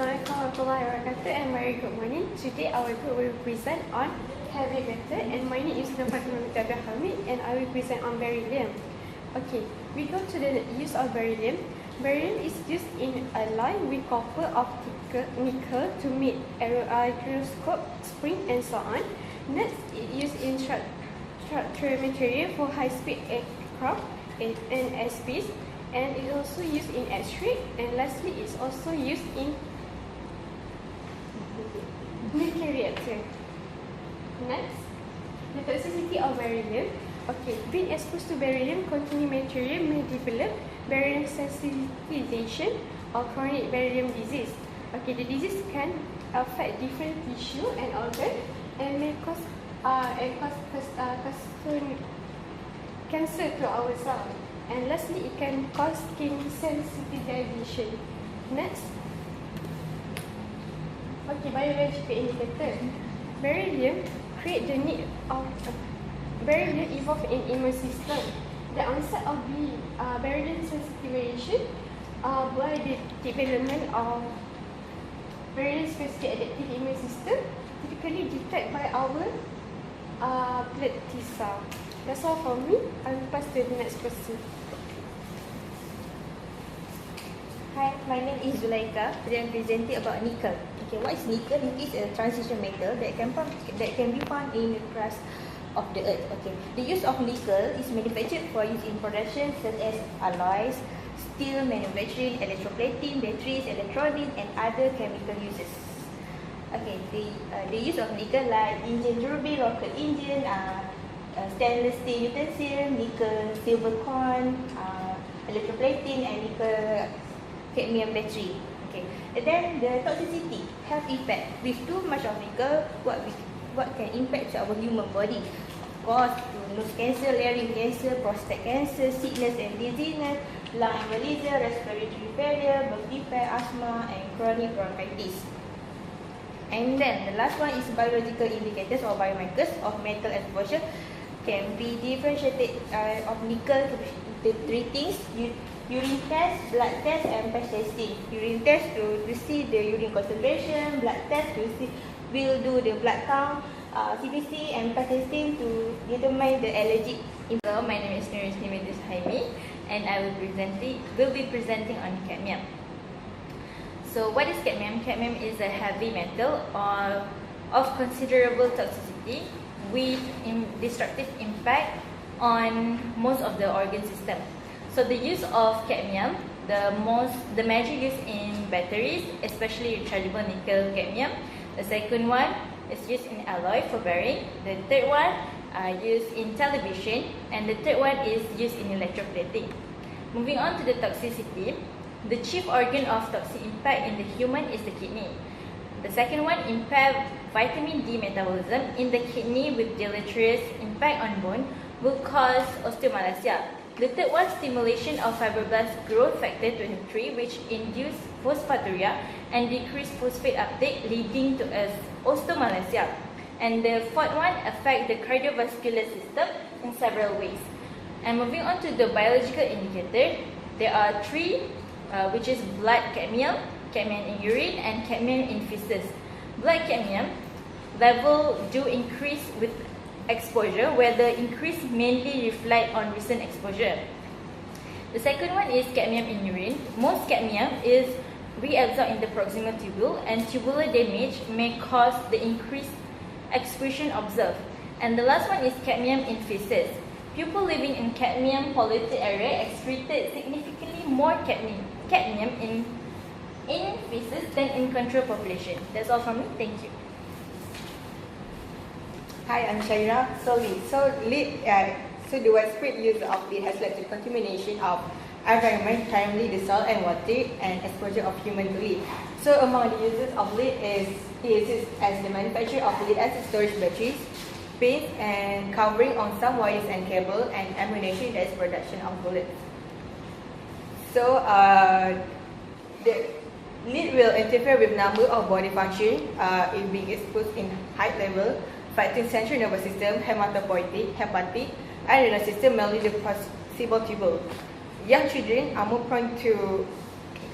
Assalamualaikum warahmatullahi wabarakatuh and very good morning. Today our group will present on heavy metal and my name is Fatimah Hamid and I will present on beryllium. Okay, we go to the use of beryllium. Beryllium is used in alloy with copper, optical, nickel to make gyroscope, spring and so on. Next, it used in structural material for high-speed aircraft and airspace. And it is also used in X-ray, and lastly, it's also used in nuclear reactor. Next, the toxicity of beryllium. Okay, being exposed to beryllium-containing material may develop beryllium sensitization or chronic beryllium disease. Okay, the disease can affect different tissue and organ and may cause cancer to our cells. And lastly, it can cause skin sensitization. Next. Okay, biological indicator. Beryllium create the need of beryllium evolved in immune system. The onset of the beryllium sensitization by the development of beryllium specific adaptive immune system, typically detected by our blood T cell. That's all from me. I will pass to the next person. Hi, my name is Zulaikha. Today I'm presenting about nickel. Okay, what is nickel? It is a transition metal that can be found in the crust of the earth. Okay, the use of nickel is manufactured for use in production such as alloys, steel manufacturing, electroplating, batteries, electronics, and other chemical uses. Okay, the use of nickel like engine turbine, rocket engine, stainless steel utensil, nickel silver coin, electroplating, and nickel cadmium battery. Okay, and then the toxicity, health effect. With too much of nickel, what can impact to our human body? Of course, nose cancer, larynx cancer, prostate cancer, sickness and dizziness, lung embolism, respiratory failure, birth defect, asthma, and chronic bronchitis. And then the last one is biological indicators or biomarkers of metal exposure. Can be differentiated of nickel to three things: urine test, blood test, and patch testing. Urine test to see the urine concentration, blood test to see will do the blood count, CBC, and patch testing to determine the allergic. Hello, my name is Nurul Yusni with Suhaimi, and I will be presenting on cadmium. So, what is cadmium? Cadmium is a heavy metal of considerable toxicity with destructive impact on most of the organ system. So the use of cadmium, the major use in batteries, especially rechargeable nickel cadmium. The second one is used in alloy for bearing. The third one used in television, and the third one is used in electroplating. Moving on to the toxicity, the chief organ of toxic impact in the human is the kidney. The second one, impair vitamin D metabolism in the kidney with deleterious impact on bone will cause osteomalacia. The third one, stimulation of fibroblast growth factor 23, which induce phosphaturia and decrease phosphate uptake, leading to osteomalacia. And the fourth one, affect the cardiovascular system in several ways. And moving on to the biological indicator, there are three, which is blood cadmium, cadmium in urine, and cadmium in feces. Blood cadmium level do increase with exposure, where the increase mainly reflect on recent exposure. The second one is cadmium in urine. Most cadmium is reabsorbed in the proximal tubule, and tubular damage may cause the increased excretion observed. And the last one is cadmium in feces. People living in cadmium polluted area excreted significantly more cadmium in feces than in control population. That's all from me. Thank you. Hi, I'm Shaheera. So the widespread use of lead has led to contamination of environment, primarily the soil and water, and exposure of human to lead. So among the uses of lead is used as the manufacture of lead acid storage batteries, paint and covering on some wires and cable, and ammunition as production of bullets. So the lead will interfere with number of body function if being exposed in high level, affecting central nervous system, hematopoietic, hepatic, and renal system, mainly the possible tubule. Young children are more prone to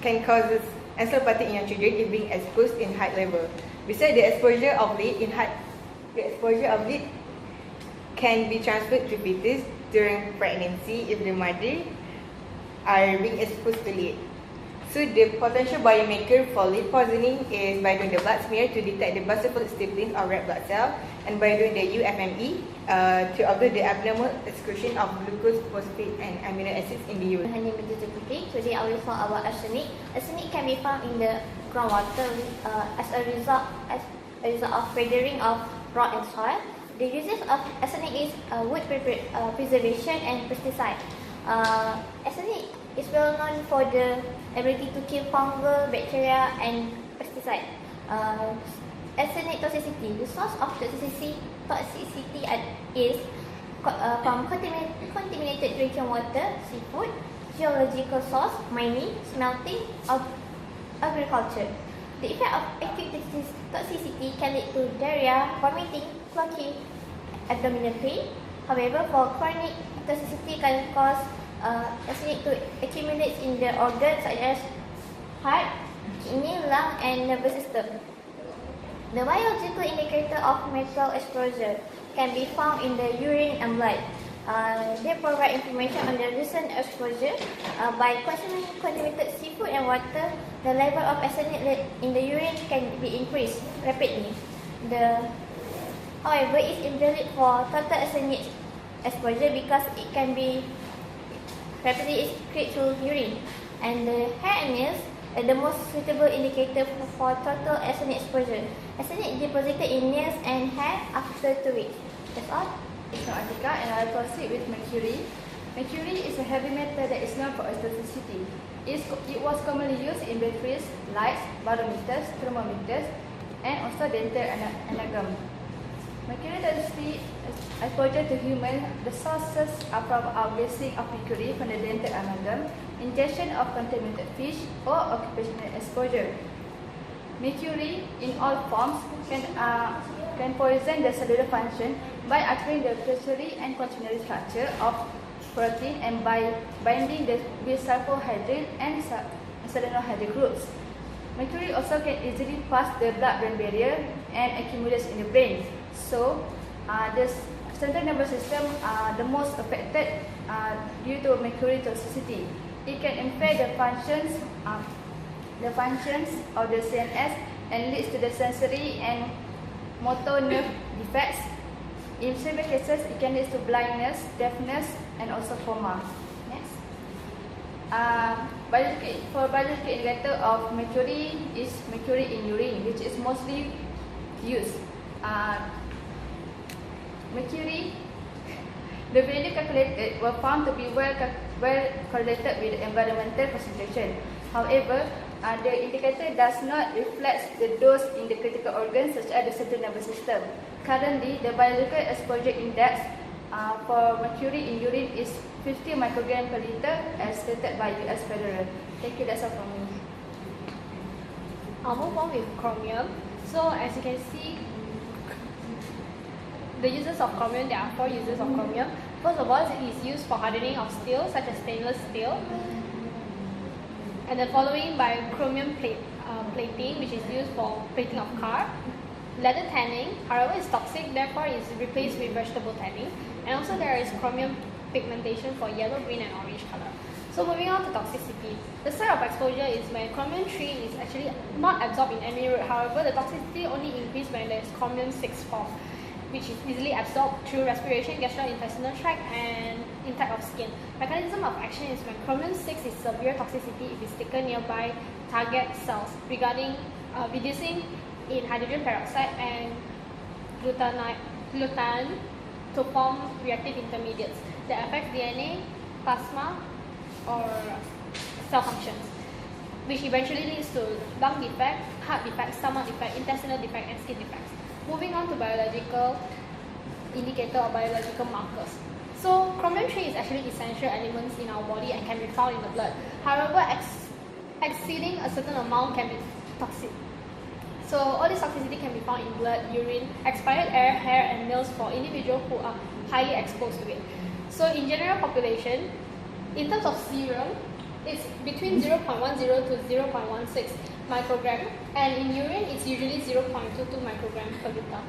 can cause and cell parting in your children if being exposed in high level. Besides, the exposure of lead can be transferred to fetus during pregnancy if the mother are being exposed to lead. So the potential biomarker for lead poisoning is by doing the blood smear to detect the basophilic stapling of red blood cell, and by doing the UFME to observe the abnormal excretion of glucose, phosphate and amino acids in the urine. Hanim binti Sukri. Today I will talk about arsenic. Arsenic can be found in the groundwater as a result of weathering of rock and soil. The uses of arsenic is wood preservation and pesticide. Arsenic is well known for the ability to kill fungal, bacteria and pesticide. Arsenic toxicity. The source of toxicity is from contaminated drinking water, seafood, geological source, mining, smelting, agriculture. The effect of acute toxicity can lead to diarrhea, vomiting, clotting, abdominal pain. However, for chronic toxicity can cause arsenic to accumulate in the organs such as heart, kidney, lung and nervous system. The biological indicator of metal exposure can be found in the urine and blood. They provide information on the recent exposure. By consuming contaminated seafood and water, the level of arsenic in the urine can be increased rapidly. However, it is invalid for total arsenic exposure because it can be rapidly excreted through urine. And the hair and nails are the most suitable indicator for total arsenic exposure. Arsenic deposited in nails and hair after 2 weeks. That's all. It's Noor Atikah and I will proceed with mercury. Mercury is a heavy metal that is known for its toxicity. It was commonly used in batteries, lights, barometers, thermometers, and also dental amalgam. Mercury toxicity exposure to humans. The sources are from our basic of mercury from the dental amalgam, ingestion of contaminated fish, or occupational exposure. Mercury in all forms can poison the cellular function by altering the tertiary and quaternary structure of protein and by binding the bisulfohydryl and selenohydryl groups. Mercury also can easily pass the blood-brain barrier and accumulates in the brain. So, the central nervous system are the most affected due to mercury toxicity. It can impair the functions of the CNS and leads to the sensory and motor nerve defects. In severe cases, it can lead to blindness, deafness, and also coma. Next. Biological indicator of mercury is mercury in urine, which is mostly used. Mercury, the value calculated were found to be well correlated with the environmental concentration. However, the indicator does not reflect the dose in the critical organs such as the central nervous system. Currently, the biological exposure index for mercury in urine is 50 microgram per liter as stated by US Federal. Thank you, that's all from me. I'll move on with chromium. So as you can see, the uses of chromium, there are 4 uses of chromium. First of all, it is used for hardening of steel such as stainless steel. And then following by chromium plating, which is used for plating of car. Leather tanning, however, is toxic, therefore is replaced with vegetable tanning. And also there is chromium pigmentation for yellow, green and orange color. So moving on to toxicity. The site of exposure is when chromium 3 is actually not absorbed in any route. However, the toxicity only increases when there is chromium 6 form, which is easily absorbed through respiration, gastrointestinal tract and intact of skin. Mechanism of action is when chromium 6 is severe toxicity if it's taken nearby target cells, regarding reducing in hydrogen peroxide and glutathione to form reactive intermediates that affect DNA, plasma or cell functions, which eventually leads to lung defect, heart defect, stomach defect, intestinal defect and skin defects. Moving on to biological indicator or biological markers. So chromium 3 is actually essential elements in our body and can be found in the blood. However, exceeding a certain amount can be toxic. So all this toxicity can be found in blood, urine, expired air, hair and nails for individuals who are highly exposed to it. So in general population, in terms of serum, It's between 0.10 to 0.16 microgram, and in urine it's usually 0.22 microgram per liter.